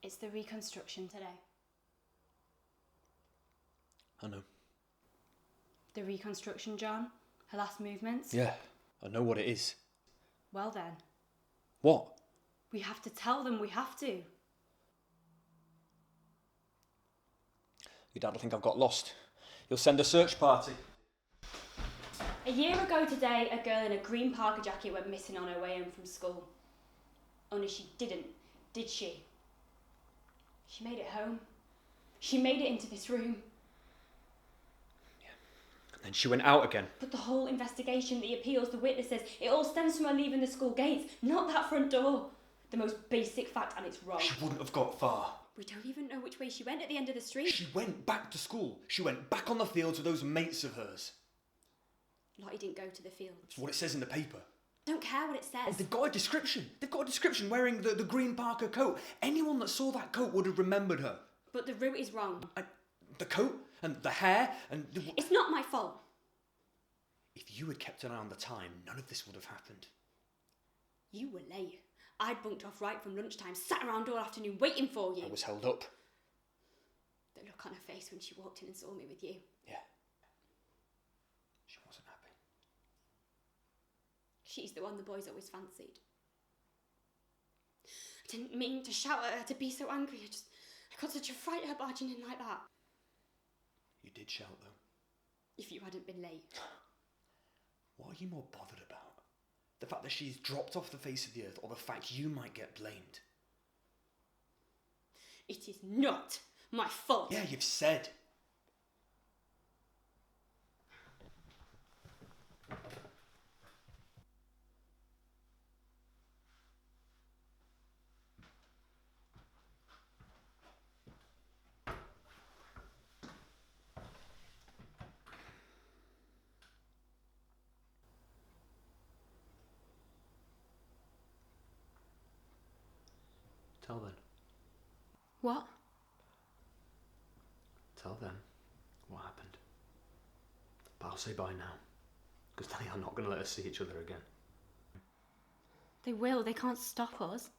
It's the reconstruction today. I know. The reconstruction, John? Her last movements? Yeah, I know what it is. Well then. What? We have to tell them, we have to. Your dad will think I've got lost. He'll send a search party. A year ago today, a girl in a green parka jacket went missing on her way home from school. Only she didn't, did she? She made it home. She made it into this room. And then she went out again. But the whole investigation, the appeals, the witnesses, it all stems from her leaving the school gates, not that front door. The most basic fact, and it's wrong. She wouldn't have got far. We don't even know which way she went at the end of the street. She went back to school. She went back on the fields with those mates of hers. Lottie didn't go to the field. That's what it says in the paper. Don't care what it says. Oh, they've got a description. They've got a description wearing the green parka coat. Anyone that saw that coat would have remembered her. But the route is wrong. The coat and the hair and... It's not my fault. If you had kept an eye on the time, none of this would have happened. You were late. I'd bunked off right from lunchtime, sat around all afternoon waiting for you. I was held up. The look on her face when she walked in and saw me with you. Yeah. She wasn't happy. She's the one the boys always fancied. I didn't mean to shout at her, to be so angry. I got such a fright at her barging in like that. You did shout, though. If you hadn't been late. What are you more bothered about? The fact that she's dropped off the face of the earth, or the fact you might get blamed? It is not my fault. Yeah, you've said. Tell them. What? Tell them what happened. But I'll say bye now, because they are not going to let us see each other again. They will. They can't stop us.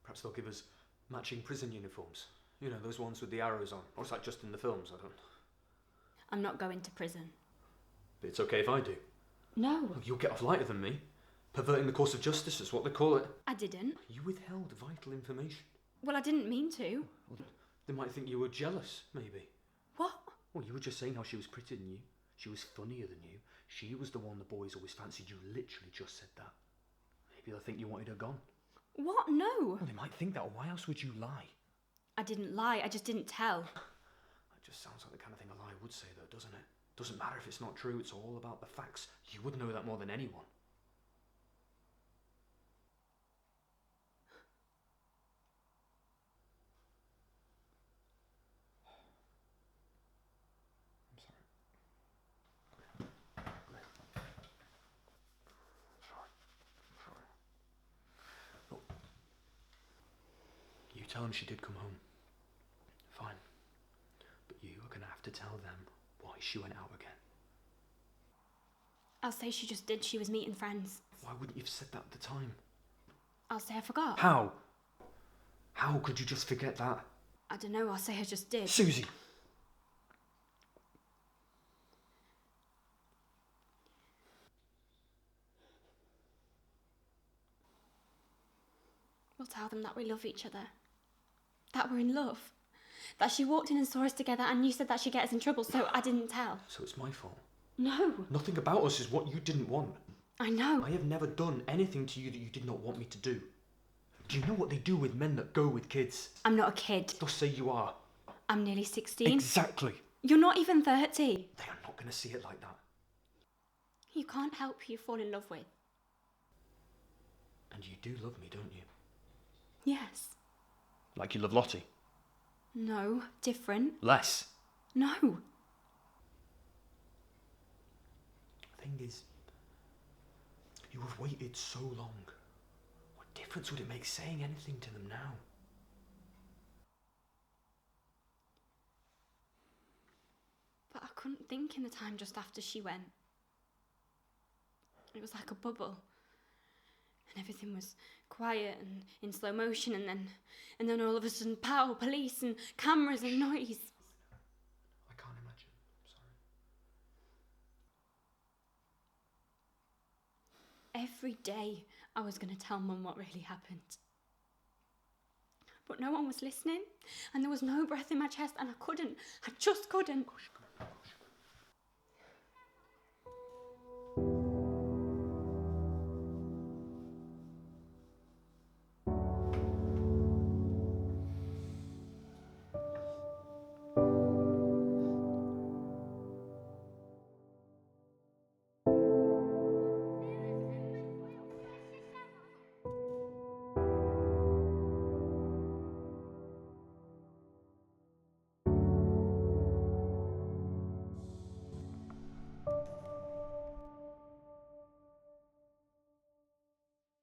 Perhaps they'll give us matching prison uniforms. You know, those ones with the arrows on. Or is that just in the films? I don't... I'm not going to prison. But it's okay if I do. No. Well, you'll get off lighter than me. Perverting the course of justice is what they call it. I didn't. You withheld vital information. Well, I didn't mean to. Well, they might think you were jealous, maybe. What? Well, you were just saying how she was prettier than you. She was funnier than you. She was the one the boys always fancied. You literally just said that. Maybe they'll think you wanted her gone. What? No. Well, they might think that, or why else would you lie? I didn't lie. I just didn't tell. That just sounds like the kind of thing a lie would say, though, doesn't it? Doesn't matter if it's not true. It's all about the facts. You would know that more than anyone. Tell them she did come home. Fine. But you are going to have to tell them why she went out again. I'll say she just did. She was meeting friends. Why wouldn't you have said that at the time? I'll say I forgot. How? How could you just forget that? I don't know. I'll say I just did. Susie! We'll tell them that we love each other. That we're in love. That she walked in and saw us together and you said that she'd get us in trouble, so I didn't tell. So it's my fault? No. Nothing about us is what you didn't want. I know. I have never done anything to you that you did not want me to do. Do you know what they do with men that go with kids? I'm not a kid. Just say you are. I'm nearly 16. Exactly. You're not even 30. They are not going to see it like that. You can't help who you fall in love with. And you do love me, don't you? Yes. Like you love Lottie? No, different. Less? No. The thing is, you have waited so long. What difference would it make saying anything to them now? But I couldn't think in the time just after she went. It was like a bubble. and everything was quiet and in slow motion, and then all of a sudden, pow, police and cameras and noise. I can't imagine. I'm sorry. Every day I was going to tell Mum what really happened. But no one was listening, and there was no breath in my chest, and I just couldn't. Gosh, come